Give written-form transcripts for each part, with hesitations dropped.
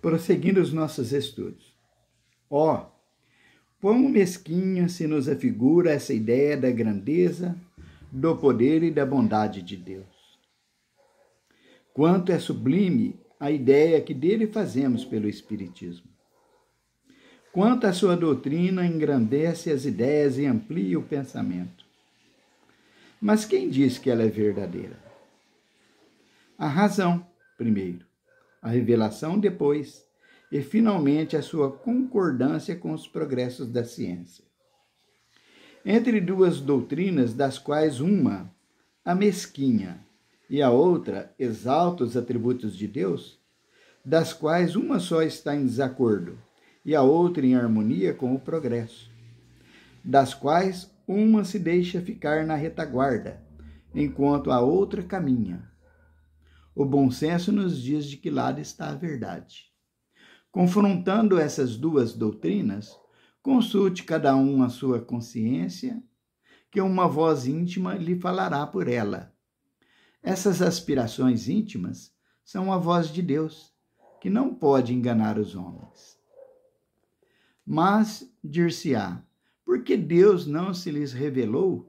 Prosseguindo os nossos estudos. Quão mesquinha se nos afigura essa ideia da grandeza, do poder e da bondade de Deus. Quanto é sublime a ideia que dele fazemos pelo Espiritismo. Quanto a sua doutrina engrandece as ideias e amplia o pensamento. Mas quem diz que ela é verdadeira? A razão, primeiro, a revelação depois, e finalmente a sua concordância com os progressos da ciência. Entre duas doutrinas, das quais uma, a mesquinha, e a outra exalta os atributos de Deus, das quais uma só está em desacordo, e a outra em harmonia com o progresso, das quais uma se deixa ficar na retaguarda, enquanto a outra caminha. O bom senso nos diz de que lado está a verdade. Confrontando essas duas doutrinas, consulte cada um a sua consciência, que uma voz íntima lhe falará por ela. Essas aspirações íntimas são a voz de Deus, que não pode enganar os homens. Mas, dir-se-á, por que Deus não se lhes revelou,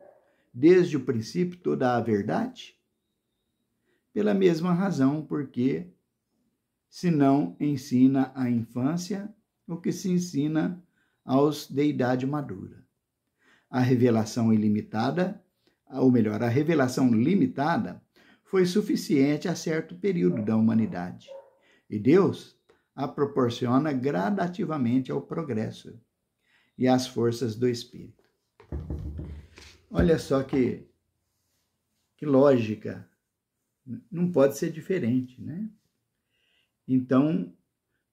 desde o princípio, toda a verdade? Pela mesma razão, porque se não ensina à infância o que se ensina aos de idade madura. A revelação ilimitada, ou melhor, a revelação limitada, foi suficiente a certo período da humanidade. E Deus a proporciona gradativamente ao progresso e às forças do Espírito. Olha só que lógica. Não pode ser diferente, né? Então,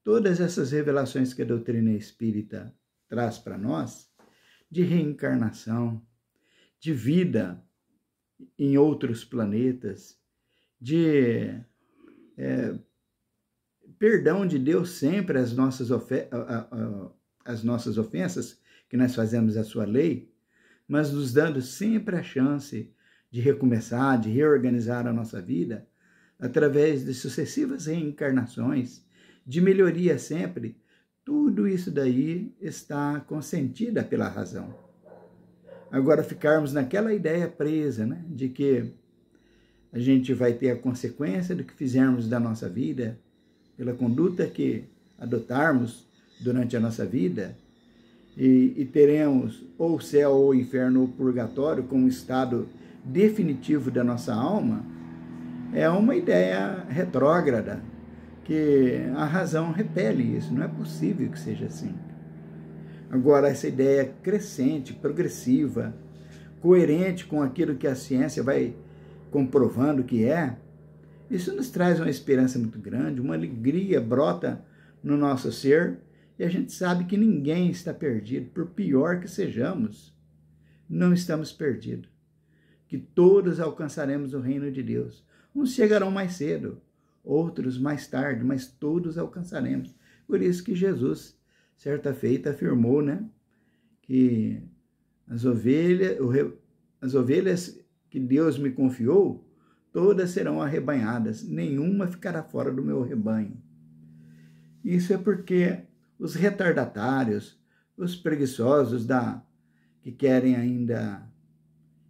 todas essas revelações que a doutrina espírita traz para nós, de reencarnação, de vida em outros planetas, de perdão de Deus sempre às nossas ofensas, que nós fazemos a sua lei, mas nos dando sempre a chance de recomeçar, de reorganizar a nossa vida, através de sucessivas reencarnações, de melhoria sempre, tudo isso daí está consentida pela razão. Agora, ficarmos naquela ideia presa, né, de que a gente vai ter a consequência do que fizermos da nossa vida, pela conduta que adotarmos durante a nossa vida, e teremos ou o céu ou o inferno ou o purgatório como estado definitivo da nossa alma, é uma ideia retrógrada, que a razão repele isso, não é possível que seja assim. Agora, essa ideia crescente, progressiva, coerente com aquilo que a ciência vai comprovando que é, isso nos traz uma esperança muito grande, uma alegria brota no nosso ser, e a gente sabe que ninguém está perdido, por pior que sejamos, não estamos perdidos, que todos alcançaremos o reino de Deus. Uns chegarão mais cedo, outros mais tarde, mas todos alcançaremos. Por isso que Jesus, certa feita, afirmou, né, que as ovelhas que Deus me confiou, todas serão arrebanhadas, nenhuma ficará fora do meu rebanho. Isso é porque os retardatários, os preguiçosos que querem ainda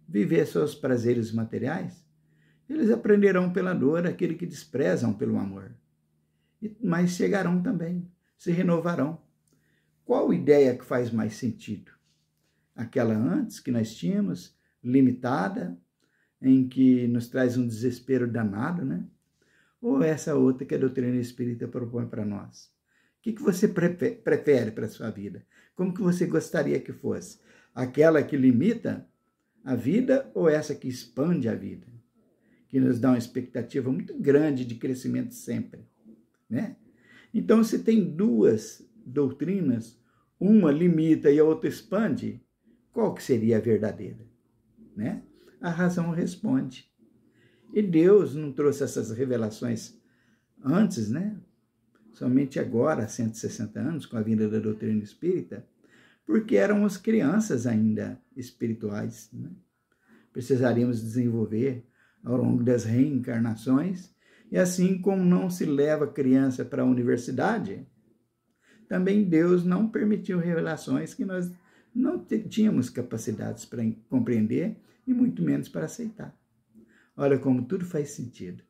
viver seus prazeres materiais, eles aprenderão pela dor aquele que desprezam pelo amor. Mas chegarão também, se renovarão. Qual ideia que faz mais sentido? Aquela antes que nós tínhamos, limitada, em que nos traz um desespero danado, né? Ou essa outra que a doutrina espírita propõe para nós? O que você prefere para a sua vida? Como que você gostaria que fosse? Aquela que limita a vida ou essa que expande a vida? Que nos dá uma expectativa muito grande de crescimento sempre, né? Então, se tem duas doutrinas, uma limita e a outra expande, qual que seria a verdadeira, né? A razão responde. E Deus não trouxe essas revelações antes, né? Somente agora, há 160 anos, com a vinda da doutrina espírita, porque éramos crianças ainda espirituais, né? Precisaríamos desenvolver ao longo das reencarnações E assim como não se leva a criança para a universidade, também Deus não permitiu revelações que nós não tínhamos capacidades para compreender e muito menos para aceitar. Olha como tudo faz sentido.